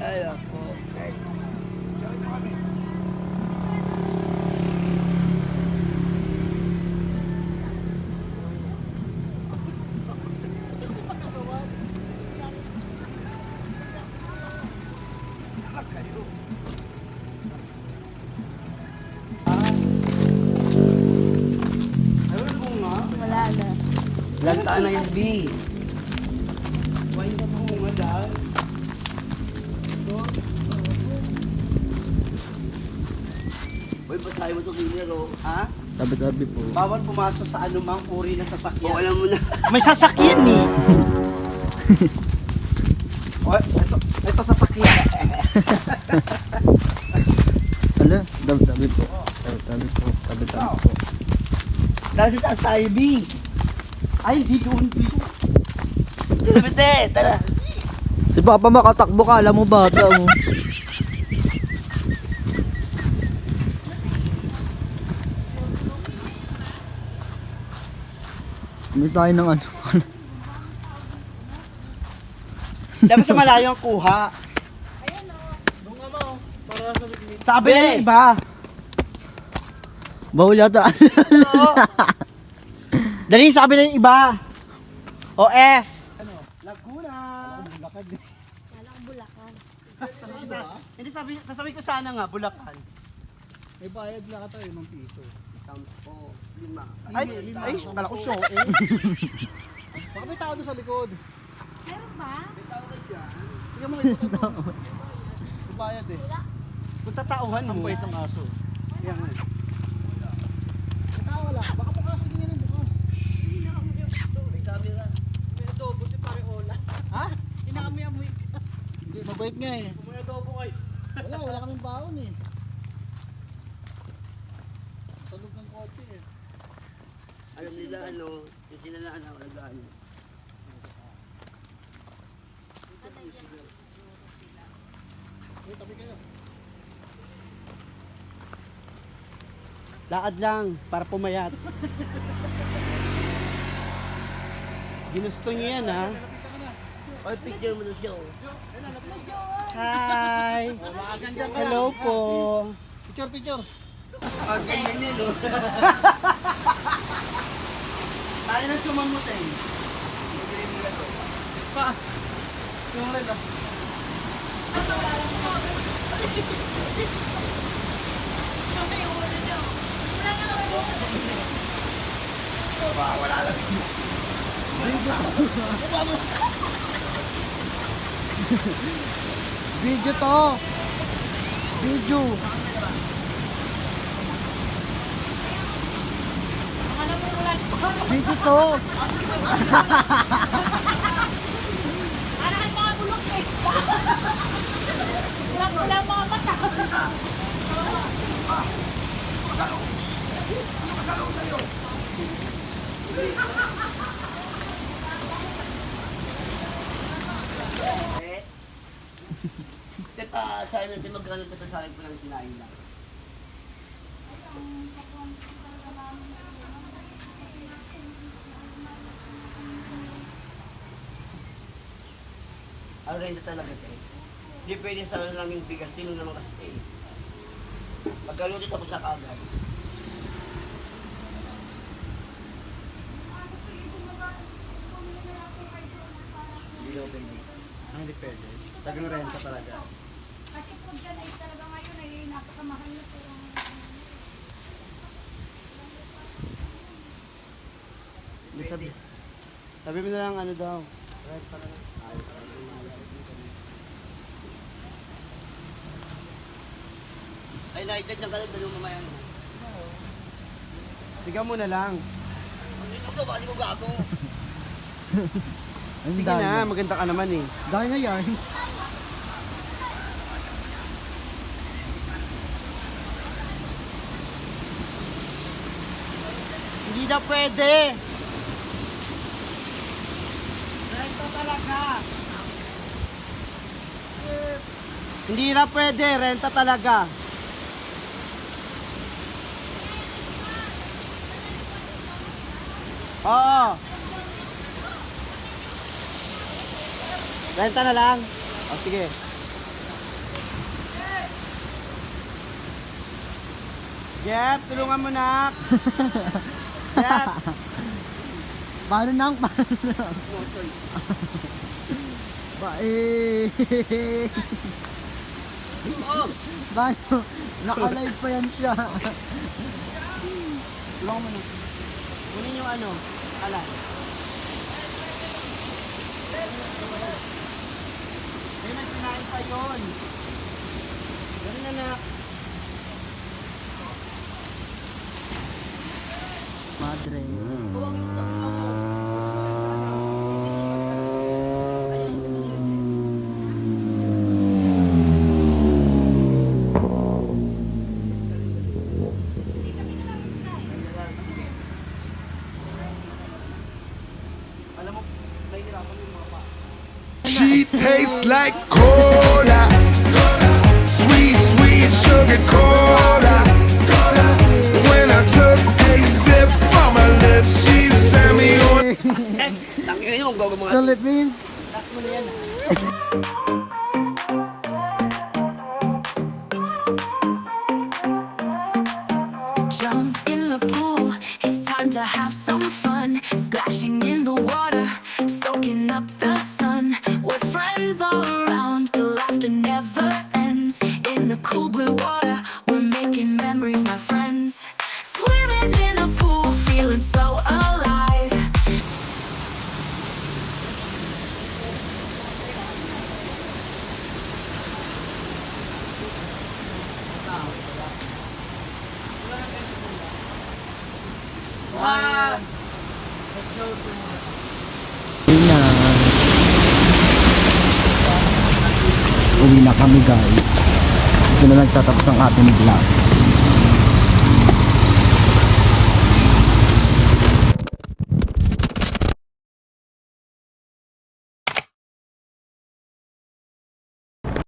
Ay, ako. Wala na. Lanta na yung B. Why na bunga dahil? Uy, basahin mo ito kilero. Ha? Tabi-tabi po. Bawal pumasok sa anumang uri ng O, sasakyan. alam mo na. May sasakyan eh. O, ito sasakyan. Hala, tabi-tabi po. Tabi-tabi po. Tabi-tabi po. Dahil sa tayo, B. Ay, di doon, dito. Tara, tara. Si Papa makatakbo ka, alam mo bata mo. Hindi tayo ng ano. Dapat sa malayo ang kuha. Sabi ng iba. Bawal yata. Dali, sabi ng iba. OS. Ano? Laguna. Kala ko Bulacan. Hindi sasabi ko sana nga, Bulacan. May bayad na ka tayo ng piso. 10, 5. Ay, kala ko show eh. Baka may tao doon sa likod. Meron ba? Tingnan mo kayo ito. May bayad eh. Kung tatauhan Ang mo. bait ng aso. Yan nga. May tao wala. Baka bukas hindi rin bukas. May camera. Ha? Hindi, mabait nga eh. Wala kaming baon eh. Salog ng kotse eh. Alam nila ano, yung sila na anak, nag-ano. Eh, tabi kayo. Lakad lang para pumayat. Ginusto niyo yan ha. Ay, picture mo na siya, oh. Hi. Maagan dyan ka lang. Hello po. Picture, picture. Ang ganyan yun, oh. Tayo na sumamutay. Pa. Yung red ah. Video to. Video. Video to. Arahan mga bulok eh. Wala mga mata. Eh. Teka, saan natin magkano ito sa akin pa lang sinain lang. Ang renta talaga tayo. Hindi pwede sa lang yung bigas, sino naman kasi tayo. Pagkalutin ako sa kagad. Hindi daw pwede. Hindi pwede. Sagang renta talaga. Kasi food dyan ay talaga ngayon ay napakamahal na po. Hindi sabi mo na lang ano daw. Renta na lang. Ay, nakitag ng kalag, dalawang mamaya na. Sigaw mo na lang. Ang ito ko, baka di ko gago. Ang Sige dami. na, maganda ka naman eh. Dahil na yan. Hindi na pwede. Renta talaga. Hindi na pwede, renta talaga. Oo. Renta na lang. O sige. Jeff, tulungan mo nak. Jeff. Paano nang? Paano nang? Paano? Naka-live pa yan siya. Tulungan mo na. Kunin yung ano, alam. May nagpinain pa yun. Ganun na nak. Madre. Huwag yung tatlo mo. Hindi kami na lang masasahin. Alam mo, nahihirapan yung mga pa. She tastes like cola, sweet, sweet sugar cola. When I took a sip from her lips, she sent me on. Tangin yung gawin mga... Philippines. Last mo na yan ah. Jump in the pool, it's time to have some fun. Splashing in the water, soaking up the sun. With friends all around, the laughter never ends. In the cool blue water, we're making memories, my friends. Swimming in the pool, feeling so alive. Uwi na. Uwi na kami guys. Ito na nagtatapos ang ating vlog.